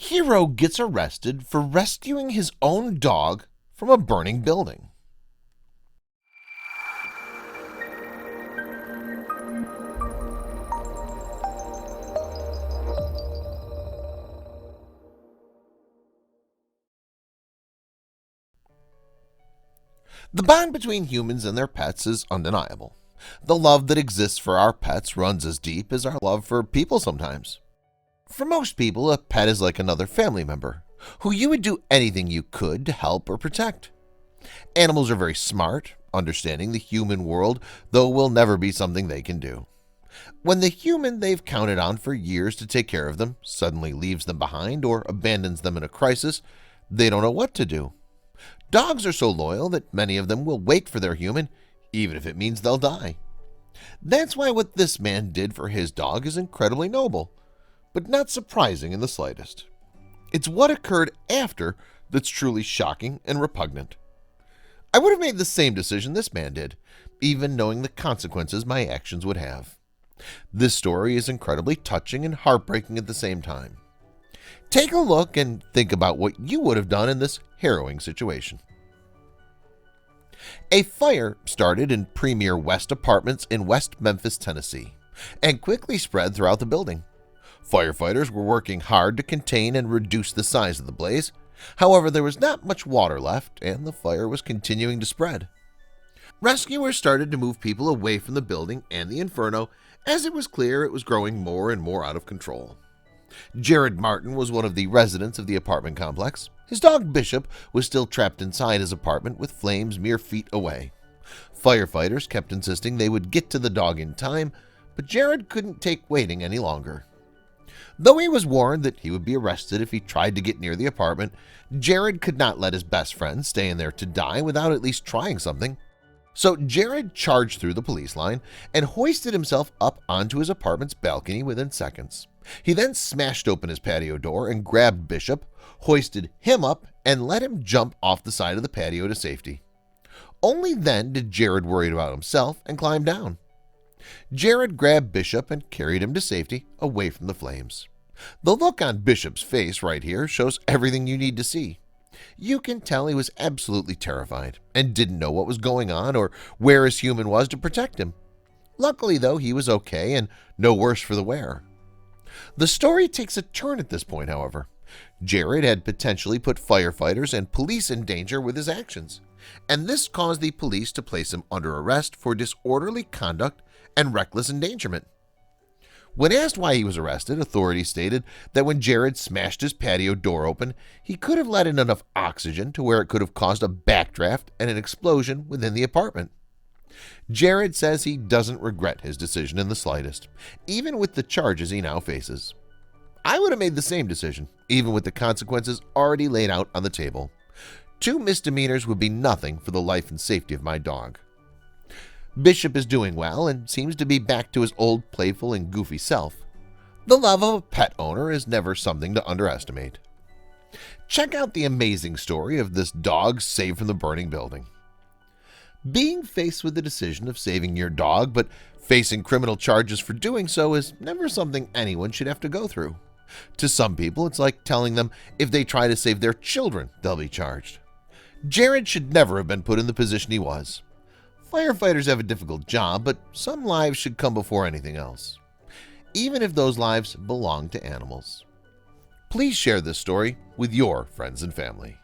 Hero gets arrested for rescuing his own dog from a burning building. The bond between humans and their pets is undeniable. The love that exists for our pets runs as deep as our love for people sometimes. For most people, a pet is like another family member who you would do anything you could to help or protect. Animals are very smart, understanding the human world, though will never be something they can do. When the human they've counted on for years to take care of them suddenly leaves them behind or abandons them in a crisis, they don't know what to do. Dogs are so loyal that many of them will wait for their human, even if it means they'll die. That's why what this man did for his dog is incredibly noble, but not surprising in the slightest. It's what occurred after that's truly shocking and repugnant. I would have made the same decision this man did, even knowing the consequences my actions would have. This story is incredibly touching and heartbreaking at the same time. Take a look and think about what you would have done in this harrowing situation. A fire started in Premier West Apartments in West Memphis, Tennessee, and quickly spread throughout the building. Firefighters were working hard to contain and reduce the size of the blaze. However, there was not much water left, and the fire was continuing to spread. Rescuers started to move people away from the building and the inferno, as it was clear it was growing more and more out of control. Jared Martin was one of the residents of the apartment complex. His dog Bishop was still trapped inside his apartment with flames mere feet away. Firefighters kept insisting they would get to the dog in time, but Jared couldn't take waiting any longer. Though he was warned that he would be arrested if he tried to get near the apartment, Jared could not let his best friend stay in there to die without at least trying something. So Jared charged through the police line and hoisted himself up onto his apartment's balcony within seconds. He then smashed open his patio door and grabbed Bishop, hoisted him up, and let him jump off the side of the patio to safety. Only then did Jared worry about himself and climb down. Jared grabbed Bishop and carried him to safety away from the flames. The look on Bishop's face right here shows everything you need to see. You can tell he was absolutely terrified and didn't know what was going on or where his human was to protect him. Luckily, though, he was okay and no worse for the wear. The story takes a turn at this point, however. Jared had potentially put firefighters and police in danger with his actions, and this caused the police to place him under arrest for disorderly conduct and reckless endangerment. When asked why he was arrested, authorities stated that when Jared smashed his patio door open, he could have let in enough oxygen to where it could have caused a backdraft and an explosion within the apartment. Jared says he doesn't regret his decision in the slightest, even with the charges he now faces. I would have made the same decision, even with the consequences already laid out on the table. 2 misdemeanors would be nothing for the life and safety of my dog. Bishop is doing well and seems to be back to his old playful and goofy self. The love of a pet owner is never something to underestimate. Check out the amazing story of this dog saved from the burning building. Being faced with the decision of saving your dog but facing criminal charges for doing so is never something anyone should have to go through. To some people, it's like telling them if they try to save their children, they'll be charged. Jared should never have been put in the position he was. Firefighters have a difficult job, but some lives should come before anything else, even if those lives belong to animals. Please share this story with your friends and family.